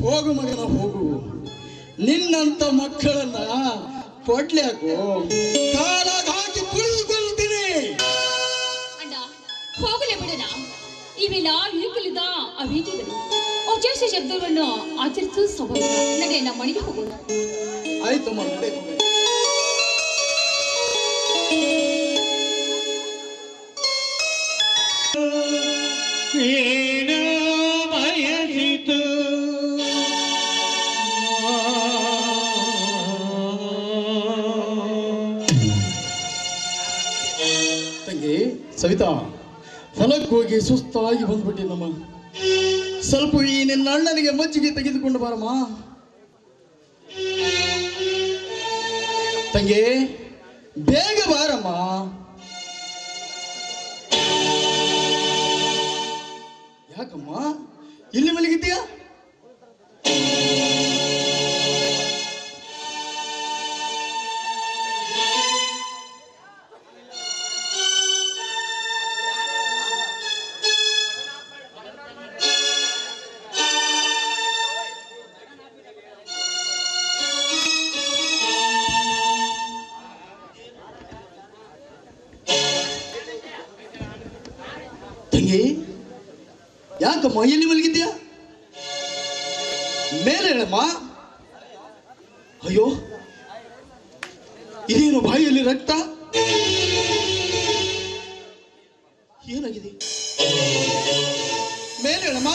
ಹೋಗು ಮಗನ ಹೋಗು. ನಿನ್ನಂತ ಮಕ್ಕಳನ್ನ ಕೊಡ್ಲ್ಯಾಕೋ ಕಾಲಾಗ ಹಾಕಿ ಕುಳಿದುಕೊಳ್ತೀನಿ. ಅಣ್ಣ ಹೋಗಲೇ ಬಿಡೋಣ. ಇವೆಲ್ಲ ವಿರುಕಲಿದ ಅವೇದಿಗಳು ಅಜೇಷ ಶಬ್ದವನ್ನು ಆಚರಿಸುವ ಸ್ವಭಾವ. ನಡೆ ನಮ್ಮ ಮನೆಗೆ ಹೋಗೋಣ. ಆಯ್ತು ನಡೆ. ಏನು ಬಯಸಿತು ತಂಗಿ ಸವಿತಾ, ಹೊಲಕ್ಕೆ ಹೋಗಿ ಸುಸ್ತಾಗಿ ಬಂದ್ಬಿಟ್ಟಿ ನಮ್ಮ. ಸ್ವಲ್ಪ ಈ ನಿನ್ನ ಅಣ್ಣನಿಗೆ ಮಜ್ಜಿಗೆ ತೆಗೆದುಕೊಂಡು ಬಾರಮ್ಮ. ತಂಗಿ ಬೇಗ ಬಾರಮ್ಮ. ಯಾಕಮ್ಮ ಇಲ್ಲಿ ಮಲಗಿದ್ದೀಯಾ? ತಂಗಿ ಯಾಕಮ್ಮ ಎಲ್ಲಿ ಮಲಗಿದ್ಯಾ? ಮೇಲೆ ಹೇಳಮ್ಮ. ಅಯ್ಯೋ ಇದೇನು ಬಾಯಿಯಲ್ಲಿ ರಕ್ತ? ಏನಾಗಿದೆ? ಮೇಲೆ ಹೇಳಮ್ಮ.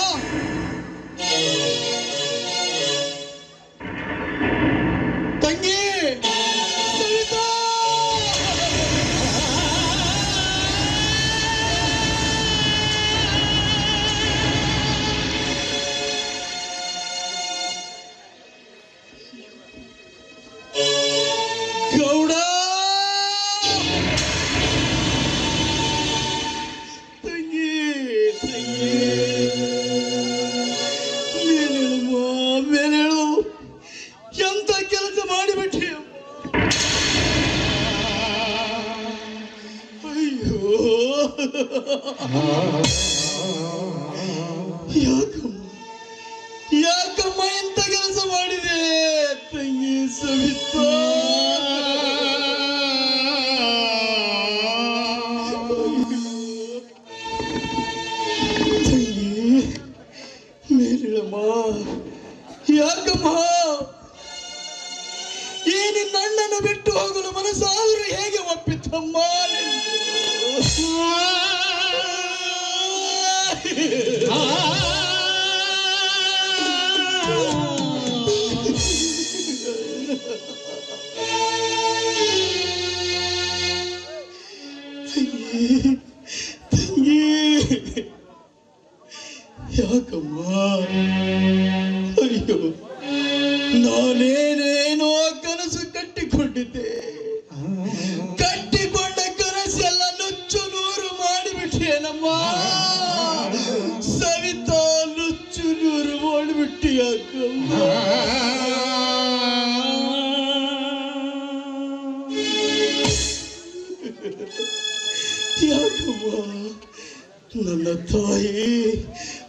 ತಂಗಿ ಸವಿತಾ! ಗೌಡ ತಂಗಿ ತಂಗಿ ಮೇಲೇಳಮ್ಮ, ಮೇಲೇಳು. ಎಂತ ಕೆಲಸ ಮಾಡಿಬಿಟ್ಟೆ. ಅಯ್ಯೋ ಯಾಕಮ್ಮ ಯಾಕಮ್ಮ ಎಂತ ಕೆಲಸ ಮಾಡಿದೆ ತಂಗಿ ಸವಿತಾ? ಮೇಲಿಳಮ್ಮ, ಯಾಕಮ್ಮ ಈ ನಿನ್ನ ಅಣ್ಣನ ಬಿಟ್ಟು ಹೋಗಲು ಮನಸ್ಸಾದರೂ ಹೇಗೆ ಒಪ್ಪಿತಮ್ಮ? ತಂಗಿ ಯಾಕಮ್ಮ? ಅಯ್ಯೋ ನಾನೇನೇನೋ ಕನಸು ಕಟ್ಟಿಕೊಂಡಿದ್ದೆ. ಕಟ್ಟಿಕೊಂಡ ಕನಸೆಲ್ಲ ನುಚ್ಚು ನೂರು ಮಾಡಿಬಿಟ್ಟೇನಮ್ಮ. ಸವಿತಾ ನುಚ್ಚು ನೂರು ಮಾಡಿಬಿಟ್ಟು ಯಾಕಮ್ಮ? ಯಾಕಮ್ಮ ನನ್ನ ತಾಯಿ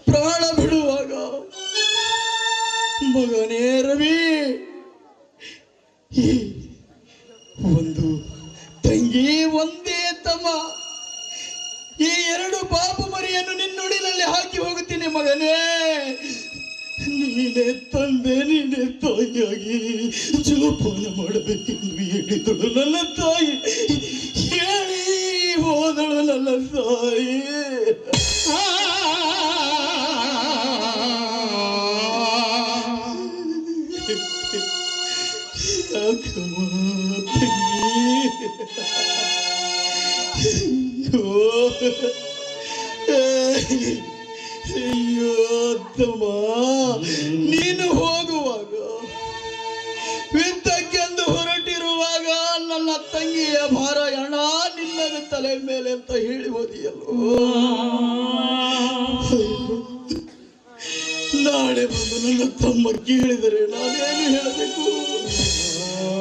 ಪ್ರಾಣ ಬಿಡುವಾಗ ಮಗನೇ ರವಿ ಈ ಒಂದು ತಂಗಿ ಒಂದೇ ತಮ್ಮ ಈ ಎರಡು ಪಾಪ ಮರಿಯನ್ನು ನಿನ್ನುಡಿನಲ್ಲಿ ಹಾಕಿ ಹೋಗುತ್ತೀನಿ ಮಗನೇ. ನೀನೇ ತಂದೆ, ನೀನೇ ತಾಯಿಯಾಗಿ ಜೋಪಾನ ಮಾಡಬೇಕೆಂದು ಹೇಳಿದಳು ನನ್ನ ತಾಯಿ. ಹೇಳಿ ಹೋದಳು ನನ್ನ ತಾಯಿ. ಯಾಕಮ್ಮ ತಂಗಿ? ಅಯ್ಯೋ ತಮ್ಮ, ನೀನು ಹೋಗುವಾಗ ಯುದ್ಧಕ್ಕೆಂದು ಹೊರಟಿರುವಾಗ ನನ್ನ ತಂಗಿಯ ಭಾರ ಹಣ ನಿನ್ನ ತಲೆ ಮೇಲೆ ಅಂತ ಹೇಳಿ ಹೋದಿಯಲ್ಲೋ. ನಾಳೆ ಬಂದು ನನ್ನ ತಮ್ಮ ಕೇಳಿದರೆ ನಾನೇನು ಹೇಳಬೇಕು?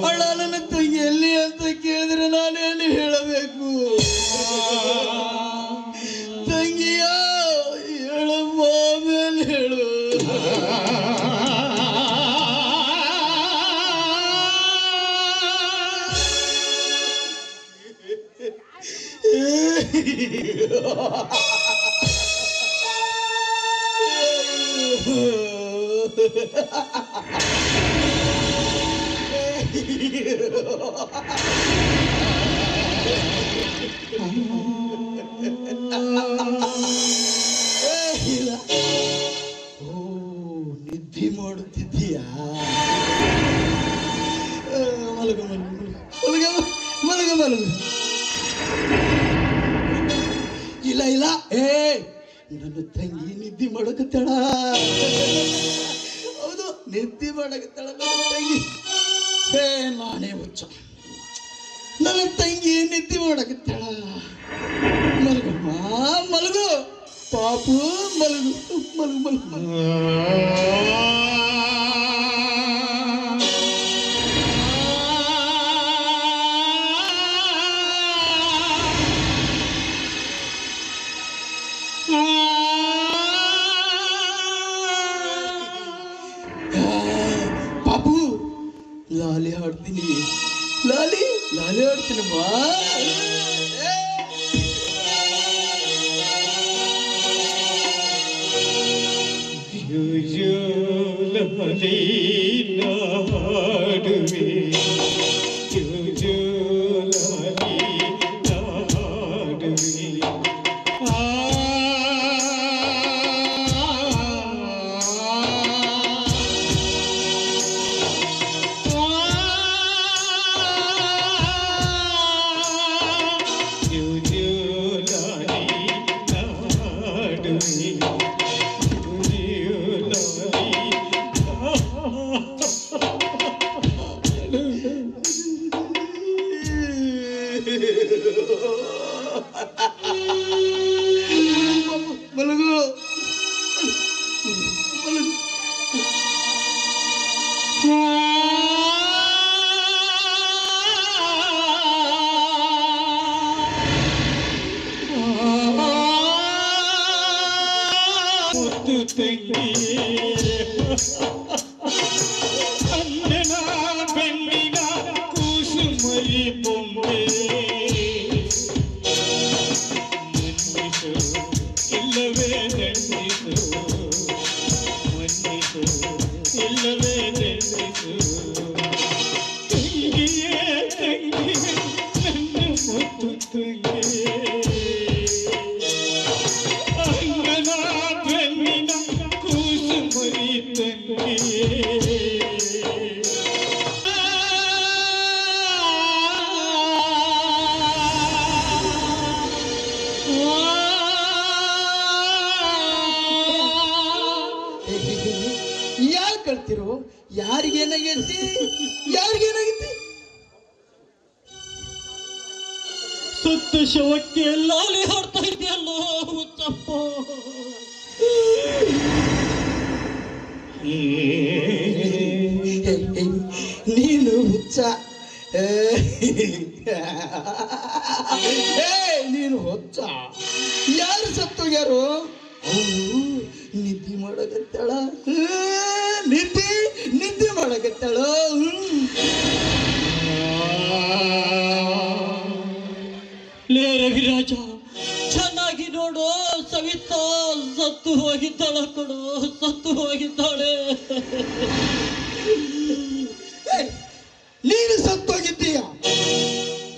ಅಣ್ಣ ನನ್ನ ತಂಗಿ ಎಲ್ಲಿ ಅಂತ ಕೇಳಿದರೆ ನಾನೇನು ಹೇಳಬೇಕು? ತಂಗಿಯ ಹೇಳಮ್ಮ, ಮೇಲೆ ಹೇಳು. ಇಲ್ಲ. ಓ, ನಿದ್ದೆ ಮಾಡುತ್ತಿದ್ದೀಯಾ? ಮಲಗ ಮಲಗ ಮಲಗ ಮಲಗ ಮಲಗ. ಇಲ್ಲ ಇಲ್ಲ, ನನ್ನ ತಂಗಿ ನಿದ್ದೆ ಮಾಡಕತ್ತಾಳ. ಹೌದು, ನಿದ್ದೆ ಮಾಡಕತ್ತಾಳ ನನ್ನ ತಂಗಿ. ನಾನೇ ಹುಚ್ಚ. ನನ್ನ ತಂಗಿ ನಿದ್ದೆ ಮಾಡಕತ್ತಾಳ. ಮಲಗಮ್ಮ ಮಲಗು ಪಾಪು, ಮಲಗು ಮಲಗು ಮಲಗು. ಪಾಪು, ಲಾಲಿ ಹಾಡ್ತೀನಿ, ಲಾಲಿ ಲಾಲಿ ಹಾಡ್ತೀನಮ್ಮ. ಲಾಲಿ ನಾಡುವೆ, ಲಾಲಿ ನಾಡುವೆ. ಮಲಗು ಮಲಗು. ಮುತ್ತು ತಂಗಿ ಅಣ್ಣನ ಬೆನ್ನಿನ ಕೂಸುಮರಿ ಬೊಂಬೆ, ಮನ್ನಿಸು ಇಲ್ಲವೇ ದಂಡಿಸು, ಮನ್ನಿಸು ಇಲ್ಲವೇ ದಂಡಿಸು. ತಂಗಿಯೇ ತಂಗಿಯೇ ನನ್ನ ಮುತ್ತು ತಂಗಿಯೇ, ಅಂಗನ ಬೆನ್ನಿನ ಕೂಸುಮರಿ ತಂಗಿಯೇ. ಯಾರು ಕಳ್ತಿರೋ? ಯಾರಿಗೇನಾಗೈತಿ? ಯಾರಿಗೇನಾಗೈತಿ? ಸುತ್ತ ಶವಕ್ಕೆ ಲಾಲಿ ಹಾಡ್ತಾ ಇದೆಯಲ್ಲೋ ಹುಚ್ಚಪ್ಪ. ನೀನು ಹುಚ್ಚ. ನೀನು ಹುಚ್ಚ. ಯಾರು ಸತ್ತೋಗ್ಯಾರು? ಅವನು ನಿದ್ದೆ ಮಾಡಕತ್ತಾಳ. ನಿದ್ದೆ ನಿದ್ದೆ ಮಾಡಕತ್ತಾಳ. ಲೇ ರವಿರಾಜ, ಚೆನ್ನಾಗಿ ನೋಡು, ಸವಿತಾ ಸತ್ತು ಹೋಗಿದ್ದಾಳ ಕಣೋ, ಸತ್ತು ಹೋಗಿದ್ದಾಳೆ. ನೀನು ಸತ್ತೋಗಿದ್ದೀಯ.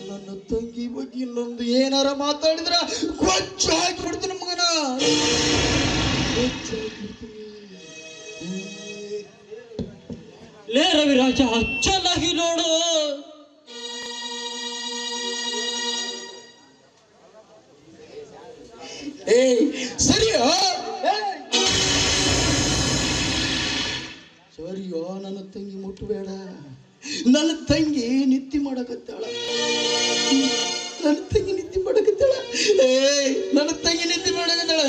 ನನ್ನ ತಂಗಿ ಬಗ್ಗೆ ಇನ್ನೊಂದು ಏನಾರ ಮಾತಾಡಿದ್ರ ಕೊಚ್ಚು ಹಾಕಿಬಿಡ್ತೀನಿ ಮಗನ. ಲೇ ರವಿರಾಜ, ಚೆನ್ನಾಗಿ ನೋಡು. ಸರಿಯೋ ಸರಿಯೋ, ನನ್ನ ತಂಗಿ ಮುಟ್ಟಬೇಡ. ನನ್ನ ತಂಗಿ ನಿತ್ಯ ಮಾಡಕತ್ತಾಳ. ನನ್ನ ತಂಗಿ ನಿತ್ಯ ಮಾಡಕತ್ತಾಳ. ನನ್ನ ತಂಗಿ ನಿತ್ಯ ಮಾಡಕತ್ತಾಳ.